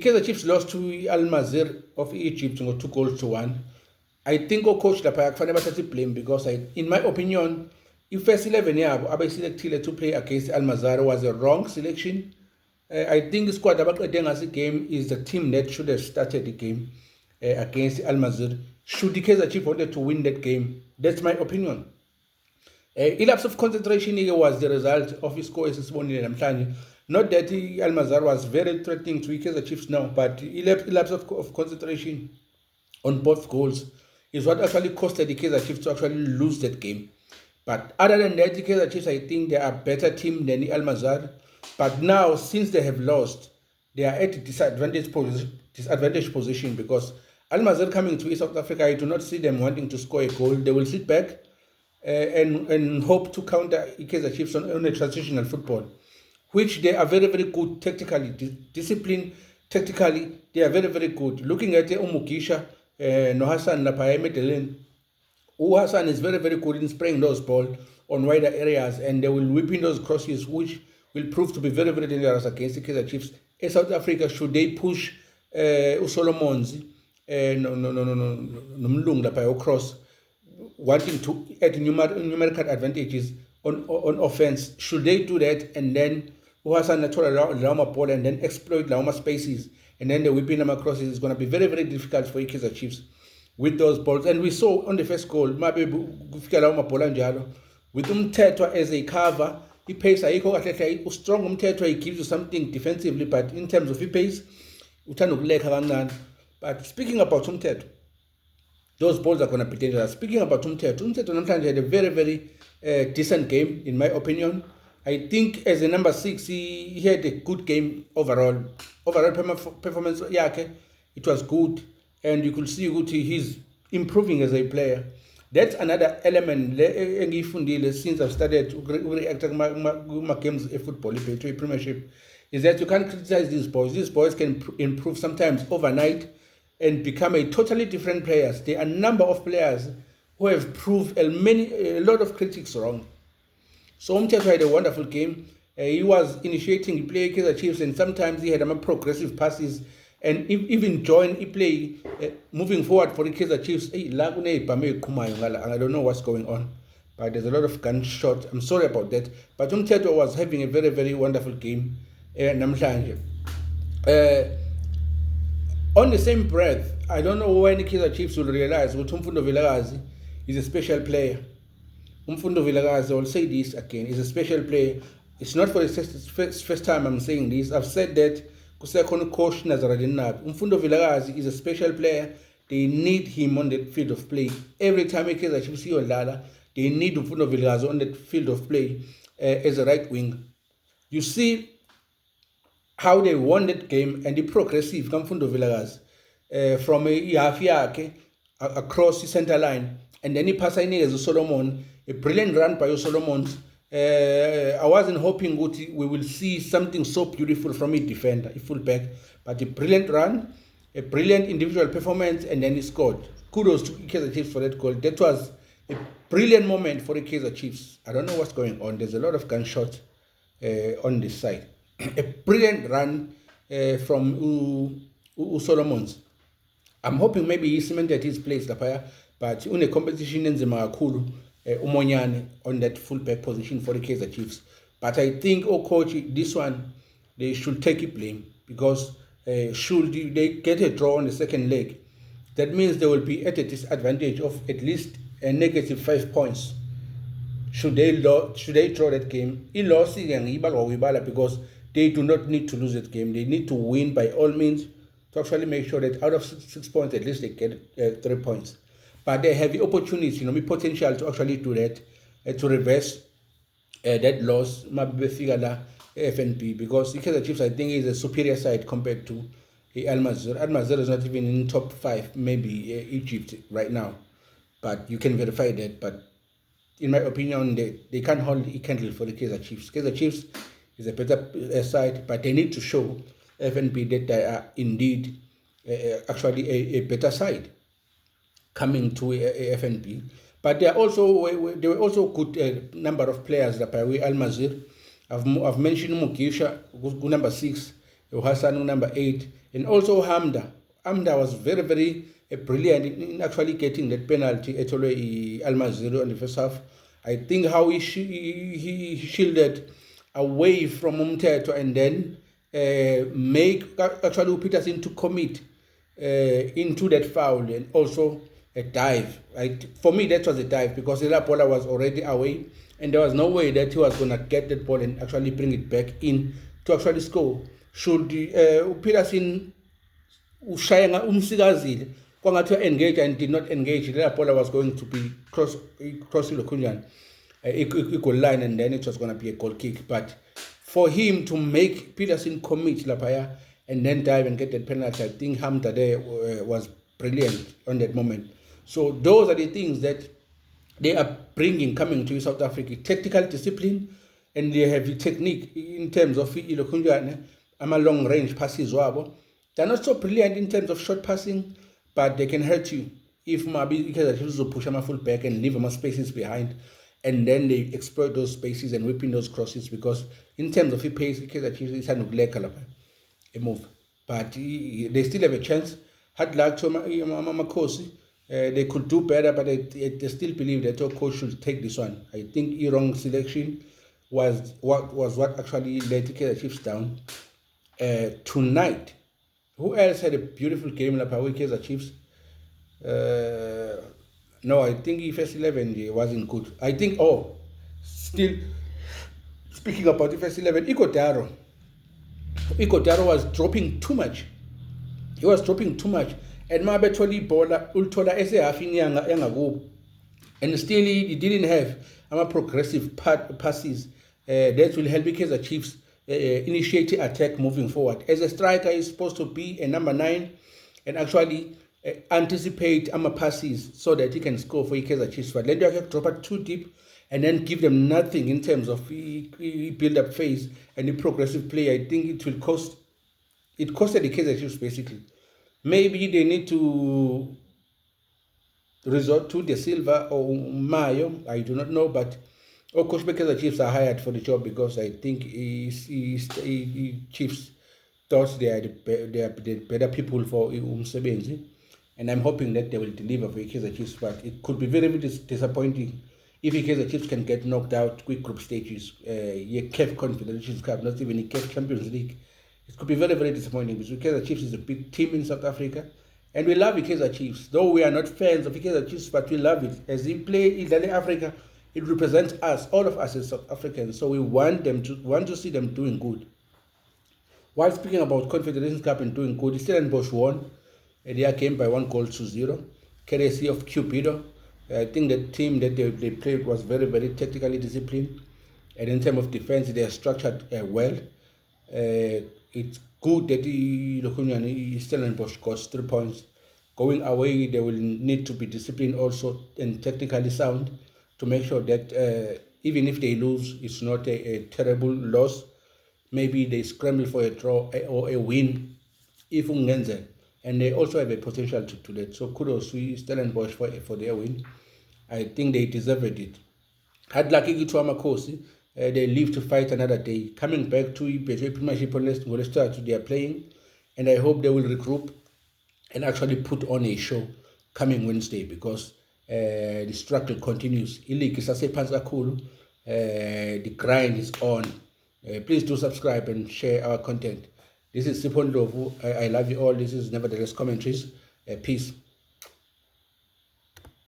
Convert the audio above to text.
Kaizer Chiefs lost to Al Mazir of Egypt 2-1. I think coach lapha kufanele bathathe blame because in my opinion, first 11 yabo abayiselectile to play against Al Mazir was a wrong selection. I think the squad abaqede ngaso game is the team that should have started the game against Al Mazir. Should the Kaizer Chiefs wanted to win that game? That's my opinion. Elapse of concentration was the result of his score esisibonile namhlanje. Not that Al Mazar was very threatening to Kaizer Chiefs now, but elapse of concentration on both goals is what actually costed the Kaizer Chiefs to actually lose that game. But other than that, the Kaizer Chiefs, I think they are a better team than Al Mazar. But now, since they have lost, they are at a disadvantaged position because Al Mazar coming to South Africa, I do not see them wanting to score a goal. They will sit back and hope to counter Kaizer Chiefs on a transitional football, which they are very, very good tactically. Discipline, tactically, they are very, very good. Looking at Umugisha, no Hassan Lapaya Medellin, Hassan is very, very good in spraying those balls on wider areas, and they will whip in those crosses, which will prove to be very, very dangerous against the Kaizer Chiefs. In South Africa, should they push Solomons, Nomlung Lapaya cross, wanting to add numerical advantages on offense, should they do that and then Hassan Lauma ball and then exploit Lauma spaces and then the whipping them across is going to be very, very difficult for Kaizer Chiefs with those balls. And we saw on the first goal, maybe Lauma ball njalo with Umthetwa as a cover, he pace ayikho strong Umthetwa, he gives you something defensively, but in terms of pace, uthanda ukuleka kancane. But speaking about Umthetwa, those balls are going to be dangerous. Speaking about Umthetwa namhlanje had a very, very decent game, in my opinion. I think as a number 6, he had a good game overall. Overall performance, it was good. And you could see he's improving as a player. That's another element since I've started reacting my games of football, to a premiership, is that you can't criticize these boys. These boys can improve sometimes overnight and become a totally different players. There are a number of players who have proved a lot of critics wrong. So Umthetwa had a wonderful game. He was initiating play Kaizer Chiefs, and sometimes he had progressive passes and even joined play moving forward for the Kaizer Chiefs. I don't know what's going on, but there's a lot of gunshots. I'm sorry about that. But Umthetwa was having a very, very wonderful game. Namhlanje. On the same breath, I don't know when the Kaizer Chiefs will realize that Mfundo Vilakazi is a special player. Mfundo Vilakazi, I'll say this again, is a special player. It's not for the first time I'm saying this. I've said that kusekhona coach Nazaradin Nabi. Mfundo Vilakazi is a special player. They need him on the field of play. Every time Kaizer Chiefs yodlala, they need Mfundo Vilakazi on the field of play as a right wing. You see how they won that game and the progressive Mfundo Vilakazi from a half yakhe across the center line, and then he passed in Solomon, a brilliant run by Solomon. I wasn't hoping we will see something so beautiful from a defender, a fullback, but a brilliant run, a brilliant individual performance, and then he scored. Kudos to Kaizer Chiefs for that goal. That was a brilliant moment for the Kaizer Chiefs. I don't know what's going on. There's a lot of gunshots on this side. A brilliant run from Solomons. I'm hoping maybe he cemented his place lapha, but in a competition enzima kakhulu Umonyane on that fullback position for the Kaizer Chiefs. But I think, coach, this one, they should take a blame because should they get a draw on the second leg, that means they will be at a disadvantage of at least a negative 5 points. Should they draw that game? Because they do not need to lose that game. They need to win by all means to actually make sure that out of 6 points, at least they get 3 points. But they have the opportunity, potential to actually do that, to reverse that loss, FNP, because the Kaizer Chiefs, I think, is a superior side compared to Al Mazir. Al Mazir is not even in top 5, maybe Egypt right now. But you can verify that. But in my opinion, they can't hold a candle for the Kaizer Chiefs. Kaizer Chiefs is a better side, but they need to show FNP that they are indeed actually a better side coming to FNP. But there were also good number of players that by Al Mazir. I've mentioned Mugisha, number 6. Hassan number 8, and also Hamda. Hamda was very, very brilliant in actually getting that penalty at Al-Maziri on the first half. I think how he shielded away from Umthetho and then make actually Peterson to commit into that foul and also a dive. For me, that was a dive because the Lapola was already away and there was no way that he was going to get that ball and actually bring it back in to actually score. Should Peterson ushaya umsikazile kwangathi engage and did not engage, the Lapola was going to be crossing the goal line and then it was going to be a goal kick. But for him to make Peterson commit Lapaya and then dive and get that penalty, I think Hamda there was brilliant on that moment. So those are the things that they are coming to South Africa: tactical discipline, and they have the technique in terms of long range passes. They're not so brilliant in terms of short passing, but they can hurt you if maybe because push them full back and leave them spaces behind, and then they exploit those spaces and whip in those crosses. Because in terms of the pace, it's a move, but they still have a chance. Hard luck to Makosi. They could do better, but they still believe that your coach should take this one. I think the wrong selection was what actually led Kaizer Chiefs down. Tonight, who else had a beautiful game like Kaizer Chiefs? No, I think the first 11 wasn't good. I think, still speaking about the first 11, Iko Daro was dropping too much. He was dropping too much. And Mabetoli Bola Ultola Ese and still he didn't have progressive passes that will help Kaizer Chiefs initiate attack moving forward. As a striker, he's supposed to be a number 9 and actually anticipate passes so that he can score for Kaizer Chiefs. But let you drop it too deep and then give them nothing in terms of build-up phase and the progressive play. I think it will cost. It costed the Kaizer Chiefs basically. Maybe they need to resort to De Silva or Mayo. I do not know, but Coach Kaizer Chiefs are hired for the job because I think Chiefs thought they are the better people for Umsebenzi, and I'm hoping that they will deliver for Kaizer Chiefs. But it could be very, very disappointing if Kaizer Chiefs can get knocked out quick group stages, CAF Confederations Cup, not even the CAF Champions League. It could be very, very disappointing because Kaizer Chiefs is a big team in South Africa, and we love the Kaizer Chiefs. Though we are not fans of the Kaizer Chiefs, but we love it. As they play in Africa, it represents us, all of us as South Africans. So we want to see them doing good. While speaking about Confederations Cup and doing good, Stellenbosch won their game by 1-0, courtesy of Cupido. I think the team that they played was very, very technically disciplined, and in terms of defense, they are structured well. It's good that Stellenbosch got 3 points. Going away, they will need to be disciplined also and technically sound to make sure that even if they lose, it's not a terrible loss. Maybe they scramble for a draw or a win if ungenzel, and they also have a potential to do that. So kudos to Stellenbosch for their win. I think they deserved it. Had lucky to Amakosi. They live to fight another day. Coming back to Betway Premiership Leicester, they are playing, and I hope they will regroup and actually put on a show coming Wednesday because the struggle continues. The grind is on. Please do subscribe and share our content. This is Sipho Ndlovu. I love you all. This is Nevertheless Commentaries. Peace.